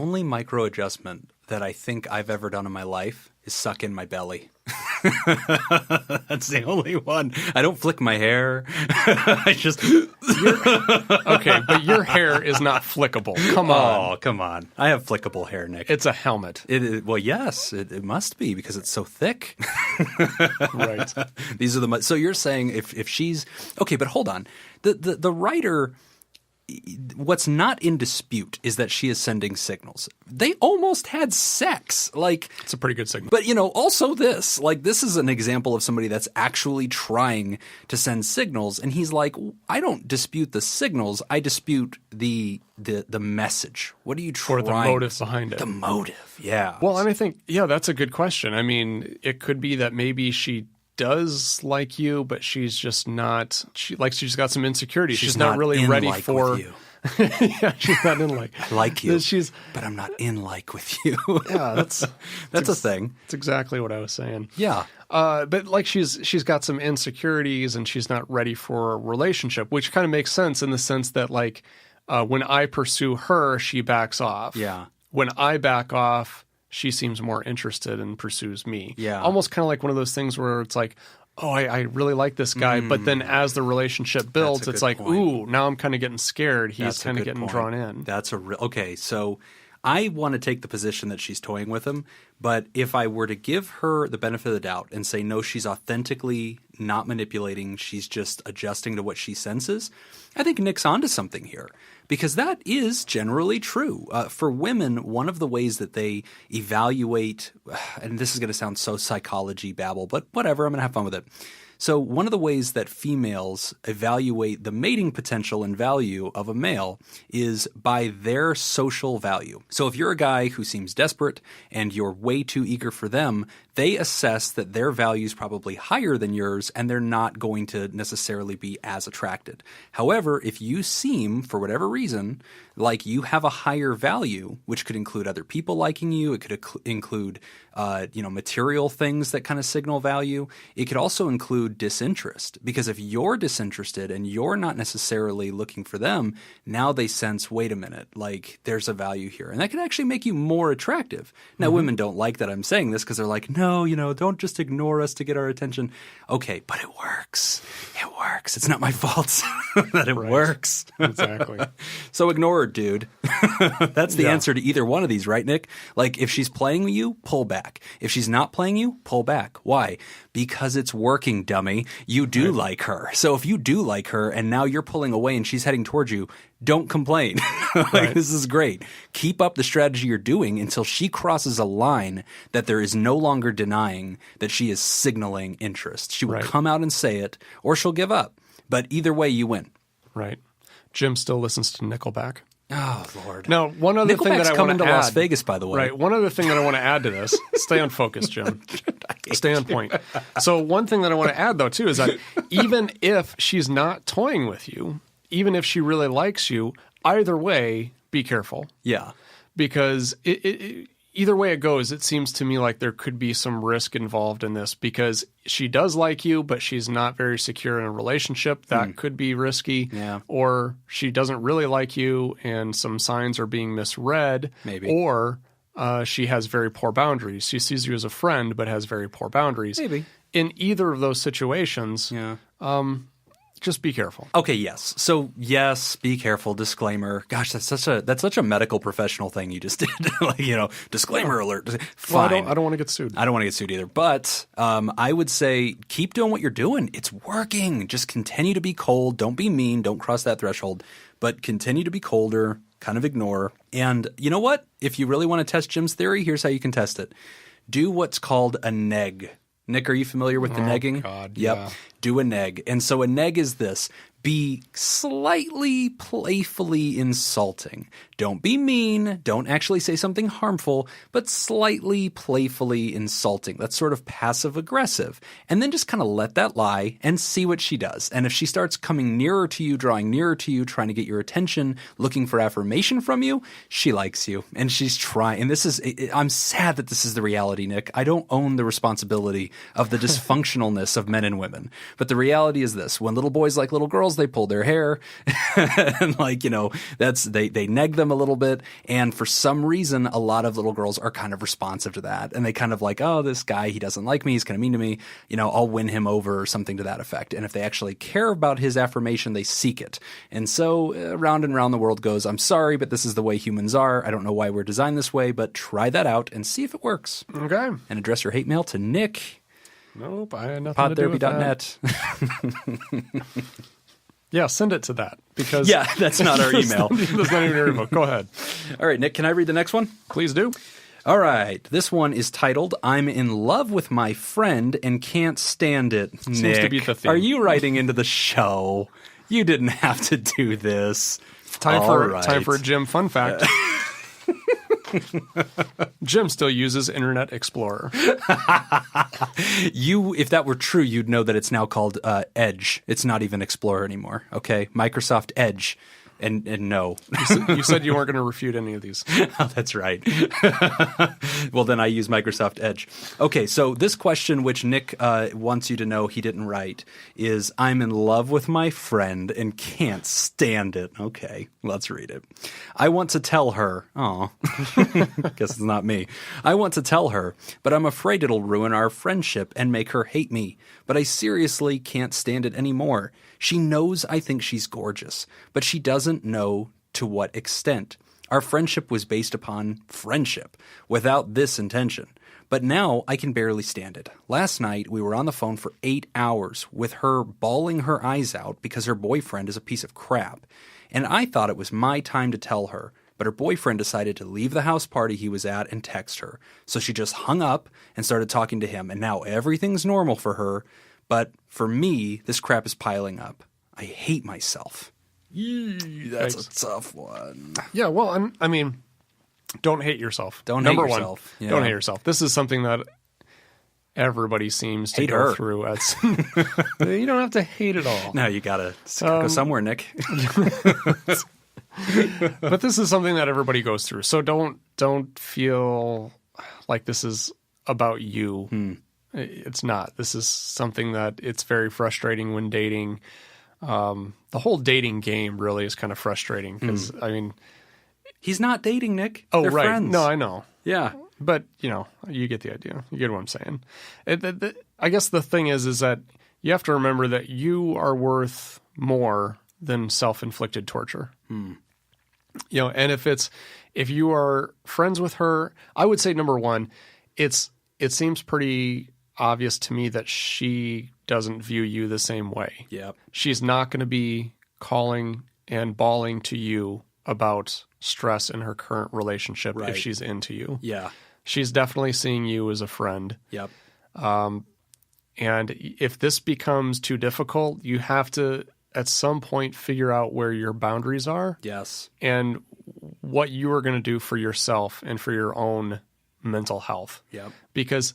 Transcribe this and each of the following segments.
Only micro adjustment that I think I've ever done in my life is suck in my belly. That's the only one. I don't flick my hair. I just... Okay, but your hair is not flickable. Come on. Oh, come on. I have flickable hair, Nick. It's a helmet. Well, yes, it must be because it's so thick. Right. These are the... So you're saying if she's... Okay, but hold on. The writer... What's not in dispute is that she is sending signals. They almost had sex. Like, it's a pretty good signal. But, also this. Like, this is an example of somebody that's actually trying to send signals. And he's like, I don't dispute the signals. I dispute the message. What are you trying? Or the motive behind it. The motive, yeah. Well, and I think, that's a good question. I mean, it could be that maybe she does like you, but she's just not. She's got some insecurities. She's not really ready for you. Yeah, she's not in like. I like you, but I'm not in like with you. Yeah, that's a thing. That's exactly what I was saying. Yeah, but like she's got some insecurities and she's not ready for a relationship, which kind of makes sense in the sense that like when I pursue her, she backs off. Yeah. When I back off, she seems more interested and pursues me. Yeah. Almost kind of like one of those things where it's like, oh, I really like this guy. But then as the relationship builds, it's like, point. Ooh, now I'm kind of getting scared. He's kind of getting drawn in. That's okay. So I want to take the position that she's toying with him. But if I were to give her the benefit of the doubt and say, no, she's authentically not manipulating, she's just adjusting to what she senses, I think Nick's onto something here. Because that is generally true. For women, one of the ways that they evaluate, and this is going to sound so psychology babble, but whatever, I'm going to have fun with it. So one of the ways that females evaluate the mating potential and value of a male is by their social value. So if you're a guy who seems desperate and you're way too eager for them, they assess that their value is probably higher than yours and they're not going to necessarily be as attracted. However, if you seem, for whatever reason, like you have a higher value, which could include other people liking you, it could include material things that kind of signal value. It could also include disinterest, because if you're disinterested and you're not necessarily looking for them, now they sense, wait a minute, like there's a value here. And that can actually make you more attractive. Now, women don't like that I'm saying this because they're like, no, don't just ignore us to get our attention. Okay, but it works. It works. It's not my fault that it works. Exactly. So ignore her, dude. That's the answer to either one of these, right, Nick? Like if she's playing you, pull back. If she's not playing you, pull back. Why? Because it's working, dummy. You do like her. So if you do like her and now you're pulling away and she's heading towards you, don't complain. This is great. Keep up the strategy you're doing until she crosses a line that there is no longer denying that she is signaling interest. She will come out and say it, or she'll give up. But either way, you win. Right. Jim still listens to Nickelback. Oh, Lord. Now, one other thing that I want to add. Las Vegas, by the way. Right. One other thing that I want to add to this. Stay on focus, Jim. Stay on point. So one thing that I want to add, though, too, is that even if she's not toying with you, even if she really likes you, either way, be careful. Yeah. Because either way it goes, it seems to me like there could be some risk involved in this because she does like you, but she's not very secure in a relationship. That could be risky. Yeah. Or she doesn't really like you and some signs are being misread. Maybe. Or she has very poor boundaries. She sees you as a friend, but has very poor boundaries. Maybe. In either of those situations, just be careful. Okay, yes. So, yes, be careful. Disclaimer. Gosh, that's such a medical professional thing you just did. Disclaimer alert. Fine. Well, I don't want to get sued. I don't want to get sued either. But I would say keep doing what you're doing. It's working. Just continue to be cold. Don't be mean. Don't cross that threshold. But continue to be colder. Kind of ignore. And you know what? If you really want to test Jim's theory, here's how you can test it. Do what's called a neg. Nick, are you familiar with the negging? God, yep. Yeah. Do a neg. And so a neg is this. Be slightly playfully insulting. Don't be mean. Don't actually say something harmful, but slightly playfully insulting. That's sort of passive aggressive. And then just kind of let that lie and see what she does. And if she starts coming nearer to you, drawing nearer to you, trying to get your attention, looking for affirmation from you, she likes you. And she's trying. And I'm sad that this is the reality, Nick. I don't own the responsibility of the dysfunctionalness of men and women. But the reality is this. When little boys like little girls girls, they pull their hair and like, they neg them a little bit. And for some reason, a lot of little girls are kind of responsive to that. And they kind of like, oh, this guy, he doesn't like me. He's kind of mean to me. I'll win him over or something to that effect. And if they actually care about his affirmation, they seek it. And so round and round the world goes, I'm sorry, but this is the way humans are. I don't know why we're designed this way, but try that out and see if it works. Okay. And address your hate mail to Nick. Nope, I had nothing to do with that. Podtherapy.net. Yeah, send it to that. Because yeah, that's not our email. That's not even your email. Go ahead. All right, Nick, can I read the next one? Please do. All right. This one is titled, I'm in love with my friend and can't stand it. Seems Nick, to be the theme. Are you writing into the show? You didn't have to do this. Time for a Jim fun fact. Jim still uses Internet Explorer. If that were true, you'd know that it's now called Edge. It's not even Explorer anymore. Okay, Microsoft Edge. And no. You said you weren't going to refute any of these. Oh, that's right. Well, then I use Microsoft Edge. Okay, so this question, which Nick wants you to know he didn't write, is I'm in love with my friend and can't stand it. Okay, let's read it. I want to tell her. Oh, guess it's not me. I want to tell her, but I'm afraid it'll ruin our friendship and make her hate me. But I seriously can't stand it anymore. She knows I think she's gorgeous, but she doesn't know to what extent. Our friendship was based upon friendship, without this intention. But now I can barely stand it. Last night we were on the phone for 8 hours with her bawling her eyes out because her boyfriend is a piece of crap. And I thought it was my time to tell her, but her boyfriend decided to leave the house party he was at and text her. So she just hung up and started talking to him, and now everything's normal for her. But for me, this crap is piling up. I hate myself. Yee, that's a tough one. Yeah, well, I mean, don't hate yourself. Number hate yourself. One, don't hate yourself. This is something that everybody seems to go through. You don't have to hate it all. No, you got to go somewhere, Nick. But this is something that everybody goes through. So don't feel like this is about you. It's not. This is something that it's very frustrating when dating. The whole dating game really is kind of frustrating because, I mean... He's not dating, Nick. Oh, They're right. friends. No, I know. Yeah. But, you get the idea. You get what I'm saying. I guess the thing is that you have to remember that you are worth more than self-inflicted torture. And if you are friends with her, I would say, number one, it seems pretty obvious to me that she doesn't view you the same way. Yep. She's not going to be calling and bawling to you about stress in her current relationship if she's into you. Yeah. She's definitely seeing you as a friend. Yep. And if this becomes too difficult, you have to at some point figure out where your boundaries are. Yes. And what you are going to do for yourself and for your own mental health. Yep. Because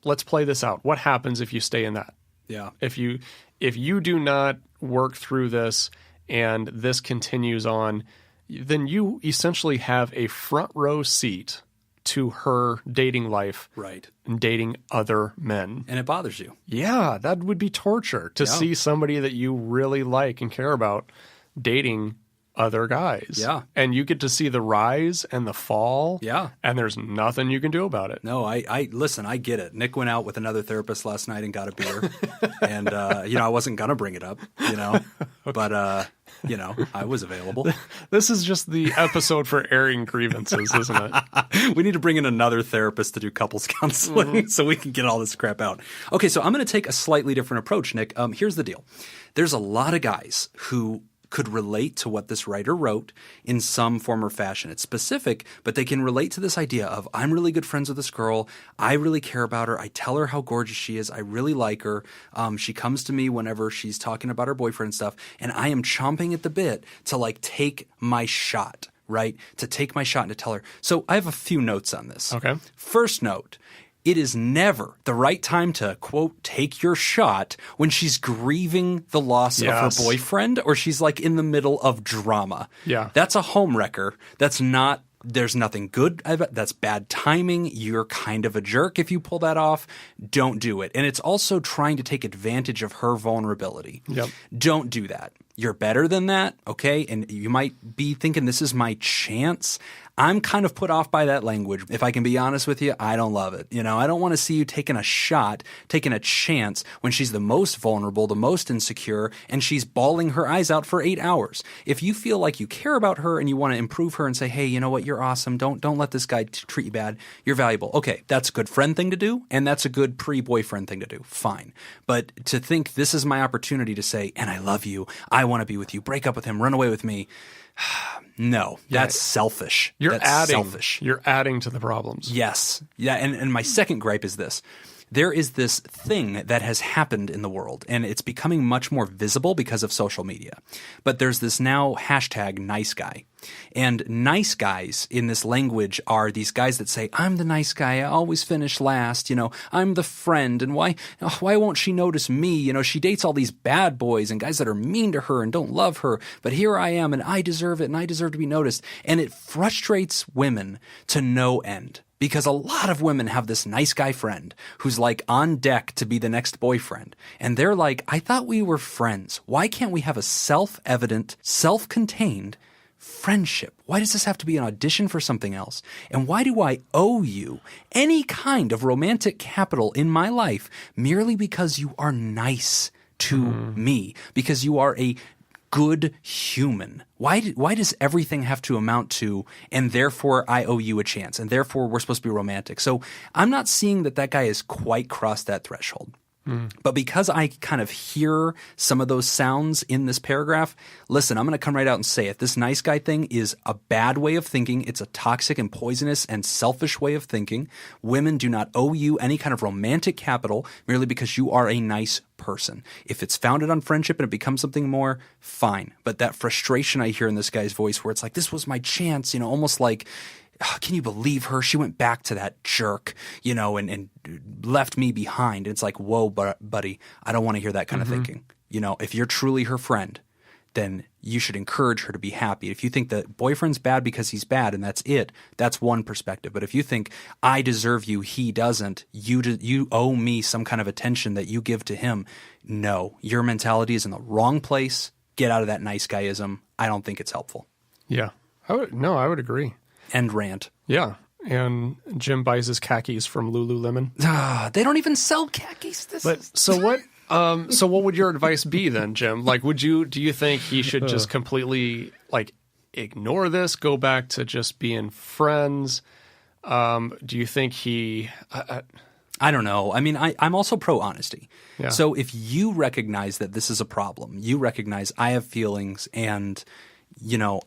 let's play this out. What happens if you stay in that? Yeah. If you do not work through this and this continues on, then you essentially have a front row seat to her dating life. Right. And dating other men. And it bothers you. Yeah, that would be torture to see somebody that you really like and care about dating other guys. Yeah. And you get to see the rise and the fall. Yeah. And there's nothing you can do about it. No, I listen, I get it. Nick went out with another therapist last night and got a beer. And, I wasn't going to bring it up, but, I was available. This is just the episode for airing grievances, isn't it? We need to bring in another therapist to do couples counseling so we can get all this crap out. Okay, so I'm going to take a slightly different approach, Nick. Here's the deal. There's a lot of guys who could relate to what this writer wrote in some form or fashion. It's specific, but they can relate to this idea of, I'm really good friends with this girl. I really care about her. I tell her how gorgeous she is. I really like her. She comes to me whenever she's talking about her boyfriend and stuff, and I am chomping at the bit to take my shot, right? To take my shot and to tell her. So I have a few notes on this. Okay. First note. It is never the right time to, quote, take your shot when she's grieving the loss of her boyfriend or she's in the middle of drama. Yeah. That's a home wrecker. That's not There's nothing good. That's bad timing. You're kind of a jerk if you pull that off. Don't do it. And it's also trying to take advantage of her vulnerability. Yep. Don't do that. You're better than that, okay? And you might be thinking, this is my chance. I'm kind of put off by that language. If I can be honest with you, I don't love it. I don't want to see you taking a shot, taking a chance when she's the most vulnerable, the most insecure, and she's bawling her eyes out for 8 hours. If you feel like you care about her and you want to improve her and say, hey, you know what, you're awesome. Don't let this guy treat you bad. You're valuable. Okay, that's a good friend thing to do, and that's a good pre-boyfriend thing to do. Fine. But to think this is my opportunity to say, and I love you, I want to be with you, break up with him, run away with me. No, that's selfish. That's selfish. You're adding to the problems. Yes. Yeah, and my second gripe is this. There is this thing that has happened in the world, and it's becoming much more visible because of social media. But there's this now hashtag nice guy. And nice guys in this language are these guys that say, I'm the nice guy, I always finish last, I'm the friend, and why won't she notice me? She dates all these bad boys and guys that are mean to her and don't love her, but here I am and I deserve it and I deserve to be noticed. And it frustrates women to no end. Because a lot of women have this nice guy friend who's like on deck to be the next boyfriend. And they're like, I thought we were friends. Why can't we have a self-evident, self-contained friendship? Why does this have to be an audition for something else? And why do I owe you any kind of romantic capital in my life merely because you are nice to me? Because you are a good human. Why does everything have to amount to, and therefore I owe you a chance, and therefore we're supposed to be romantic? So I'm not seeing that guy has quite crossed that threshold. But because I kind of hear some of those sounds in this paragraph, listen, I'm going to come right out and say it. This nice guy thing is a bad way of thinking. It's a toxic and poisonous and selfish way of thinking. Women do not owe you any kind of romantic capital merely because you are a nice person. If it's founded on friendship and it becomes something more, fine. But that frustration I hear in this guy's voice where it's like, this was my chance, almost like, can you believe her? She went back to that jerk, and left me behind. And it's like, whoa, buddy, I don't want to hear that kind of thinking. If you're truly her friend, then you should encourage her to be happy. If you think that boyfriend's bad because he's bad and that's it, that's one perspective. But if you think I deserve you, he doesn't, you owe me some kind of attention that you give to him, no, your mentality is in the wrong place. Get out of that nice guyism. I don't think it's helpful. Yeah, I would agree. End rant. Yeah. And Jim buys his khakis from Lululemon. They don't even sell khakis. So what would your advice be then, Jim? Like, do you think he should just completely ignore this, go back to just being friends? Do you think he... I don't know. I mean, I'm also pro honesty. Yeah. So if you recognize that this is a problem, you recognize I have feelings and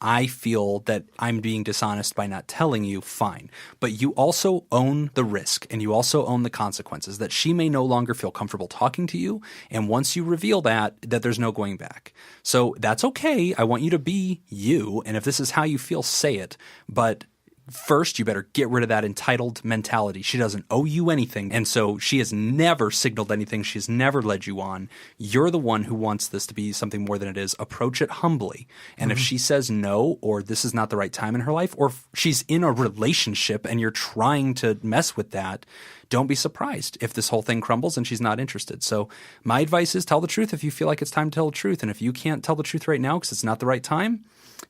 I feel that I'm being dishonest by not telling you, fine. But you also own the risk and you also own the consequences that she may no longer feel comfortable talking to you. And once you reveal that there's no going back. So that's okay. I want you to be you. And if this is how you feel, say it. But first, you better get rid of that entitled mentality. She doesn't owe you anything. And so she has never signaled anything. She has never led you on. You're the one who wants this to be something more than it is. Approach it humbly. And if she says no, or this is not the right time in her life, or if she's in a relationship and you're trying to mess with that, don't be surprised if this whole thing crumbles and she's not interested. So my advice is tell the truth if you feel like it's time to tell the truth. And if you can't tell the truth right now because it's not the right time,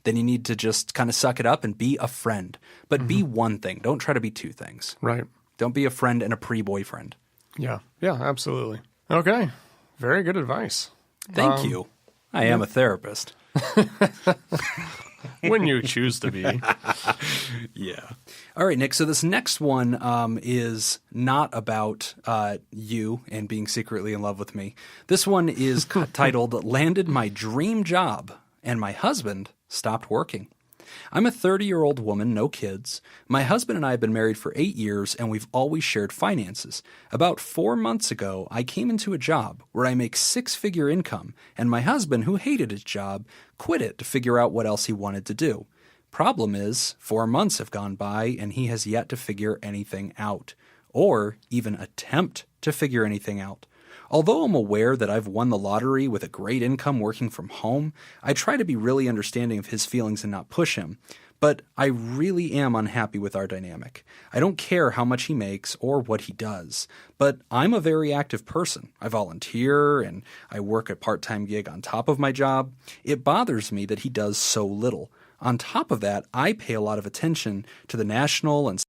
then you need to just kind of suck it up and be a friend. But be one thing. Don't try to be two things. Right. Don't be a friend and a pre-boyfriend. Yeah. Yeah, absolutely. Okay. Very good advice. Thank you. I am a therapist. When you choose to be. Yeah. All right, Nick. So this next one is not about you and being secretly in love with me. This one is titled, Landed My Dream Job and My Husband Stopped Working. I'm a 30-year-old woman, no kids. My husband and I have been married for 8 years, and we've always shared finances. About 4 months ago, I came into a job where I make six-figure income, and my husband, who hated his job, quit it to figure out what else he wanted to do. Problem is, 4 months have gone by, and he has yet to figure anything out, or even attempt to figure anything out. Although I'm aware that I've won the lottery with a great income working from home, I try to be really understanding of his feelings and not push him. but I really am unhappy with our dynamic. I don't care how much he makes or what he does, but I'm a very active person. I volunteer and I work a part-time gig on top of my job. It bothers me that he does so little. On top of that, I pay a lot of attention to the national and